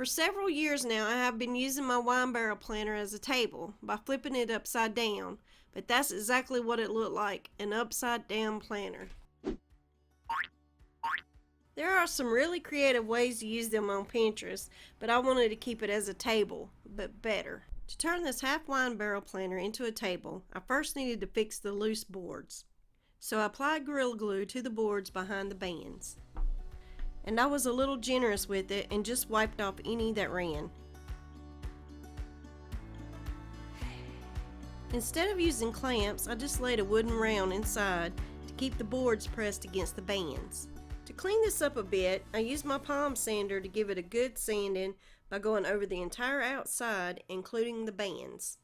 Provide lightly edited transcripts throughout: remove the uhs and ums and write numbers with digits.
For several years now, I have been using my wine barrel planter as a table by flipping it upside down, but that's exactly what it looked like, an upside down planter. There are some really creative ways to use them on Pinterest, but I wanted to keep it as a table, but better. To turn this half wine barrel planter into a table, I first needed to fix the loose boards. So I applied Gorilla Glue to the boards behind the bands. And I was a little generous with it and just wiped off any that ran. Instead of using clamps, I just laid a wooden round inside to keep the boards pressed against the bands. To clean this up a bit, I used my palm sander to give it a good sanding by going over the entire outside, including the bands.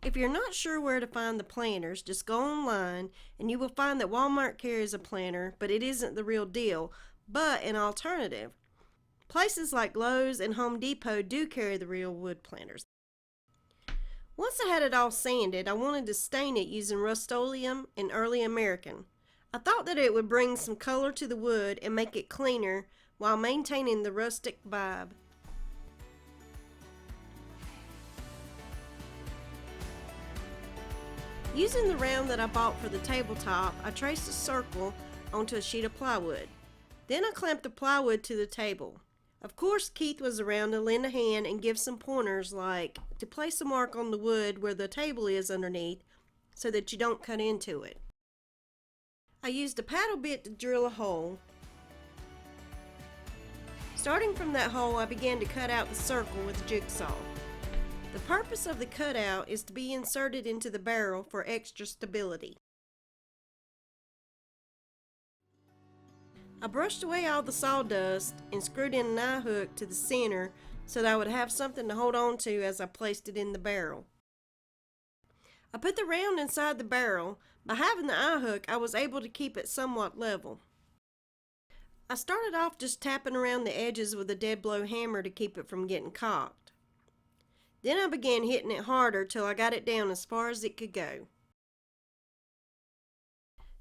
If you're not sure where to find the planters, just go online and you will find that Walmart carries a planter, but it isn't the real deal, but an alternative. Places like Lowe's and Home Depot do carry the real wood planters. Once I had it all sanded, I wanted to stain it using Rust-Oleum and Early American. I thought that it would bring some color to the wood and make it cleaner while maintaining the rustic vibe. Using the round that I bought for the tabletop, I traced a circle onto a sheet of plywood. Then I clamped the plywood to the table. Of course, Keith was around to lend a hand and give some pointers, like to place a mark on the wood where the table is underneath so that you don't cut into it. I used a paddle bit to drill a hole. Starting from that hole, I began to cut out the circle with a jigsaw. The purpose of the cutout is to be inserted into the barrel for extra stability. I brushed away all the sawdust and screwed in an eye hook to the center so that I would have something to hold on to as I placed it in the barrel. I put the round inside the barrel. By having the eye hook, I was able to keep it somewhat level. I started off just tapping around the edges with a dead blow hammer to keep it from getting cocked. Then I began hitting it harder till I got it down as far as it could go.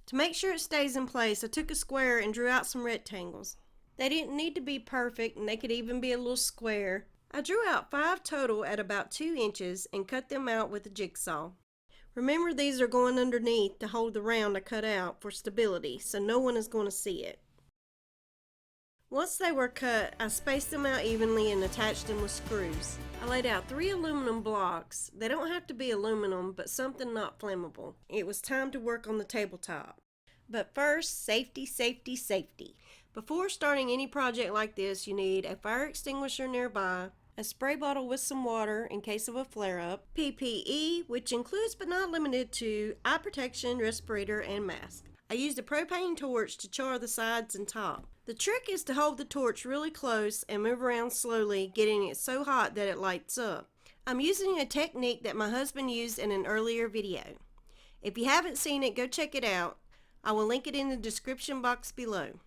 To make sure it stays in place, I took a square and drew out some rectangles. They didn't need to be perfect, and they could even be a little square. I drew out 5 total at about 2 inches and cut them out with a jigsaw. Remember, these are going underneath to hold the round I cut out for stability, so no one is going to see it. Once they were cut, I spaced them out evenly and attached them with screws. I laid out 3 aluminum blocks. They don't have to be aluminum, but something not flammable. It was time to work on the tabletop. But first, safety, safety, safety. Before starting any project like this, you need a fire extinguisher nearby, a spray bottle with some water in case of a flare-up, PPE, which includes but not limited to eye protection, respirator, and mask. I used a propane torch to char the sides and top. The trick is to hold the torch really close and move around slowly, getting it so hot that it lights up. I'm using a technique that my husband used in an earlier video. If you haven't seen it, go check it out. I will link it in the description box below.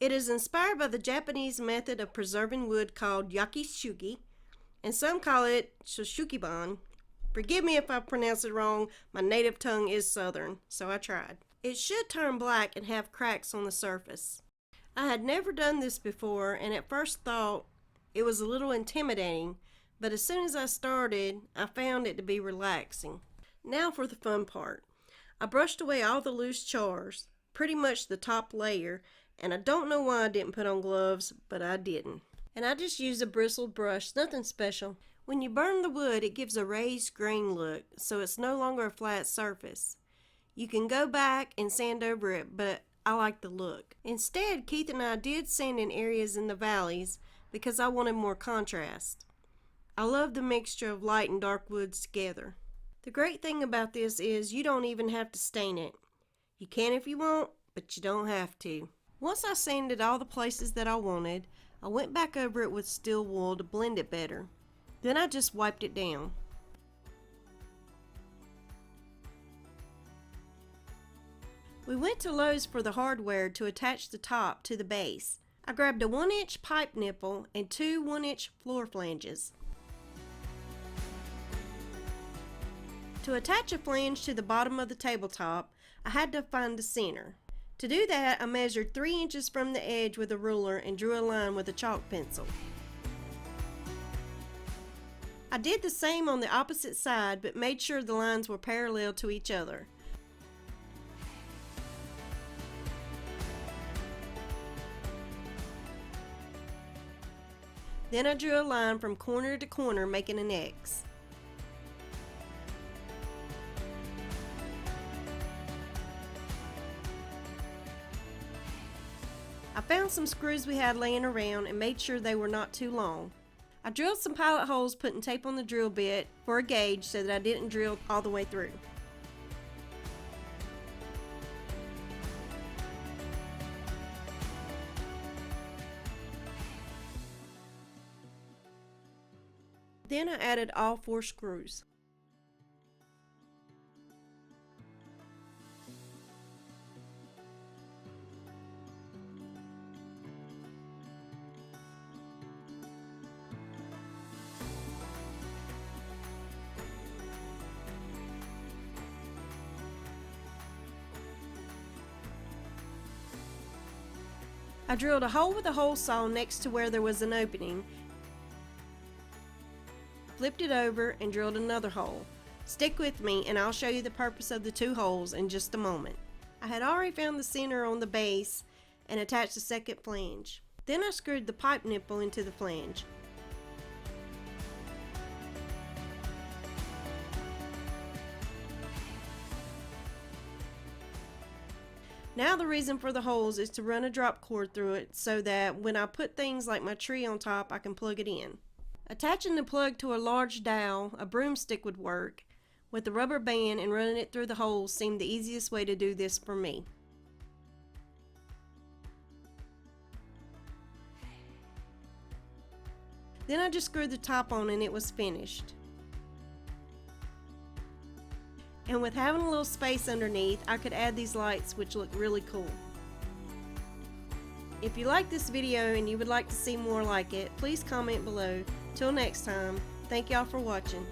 It is inspired by the Japanese method of preserving wood called Yakisugi, and some call it Shou Sugi. Forgive me if I pronounce it wrong, my native tongue is southern, so I tried. It should turn black and have cracks on the surface. I had never done this before and at first thought it was a little intimidating, but as soon as I started, I found it to be relaxing. Now for the fun part. I brushed away all the loose chars, pretty much the top layer, and I don't know why I didn't put on gloves, but I didn't. And I just used a bristled brush, nothing special. When you burn the wood, it gives a raised grain look, so it's no longer a flat surface. You can go back and sand over it, but I like the look. Instead, Keith and I did sand in areas in the valleys because I wanted more contrast. I love the mixture of light and dark woods together. The great thing about this is you don't even have to stain it. You can if you want, but you don't have to. Once I sanded all the places that I wanted, I went back over it with steel wool to blend it better. Then I just wiped it down. We went to Lowe's for the hardware to attach the top to the base. I grabbed a 1-inch pipe nipple and 2 1-inch floor flanges. To attach a flange to the bottom of the tabletop, I had to find the center. To do that, I measured 3 inches from the edge with a ruler and drew a line with a chalk pencil. I did the same on the opposite side, but made sure the lines were parallel to each other. Then I drew a line from corner to corner, making an X. I found some screws we had laying around and made sure they were not too long. I drilled some pilot holes, putting tape on the drill bit for a gauge so that I didn't drill all the way through. Then I added all 4 screws. I drilled a hole with a hole saw next to where there was an opening, flipped it over, and drilled another hole. Stick with me and I'll show you the purpose of the 2 holes in just a moment. I had already found the center on the base and attached the second flange. Then I screwed the pipe nipple into the flange. Now the reason for the holes is to run a drop cord through it so that when I put things like my tree on top, I can plug it in. Attaching the plug to a large dowel, a broomstick would work, with the rubber band, and running it through the holes seemed the easiest way to do this for me. Then I just screwed the top on and it was finished. And with having a little space underneath, I could add these lights, which look really cool. If you like this video and you would like to see more like it, please comment below. Till next time, thank y'all for watching.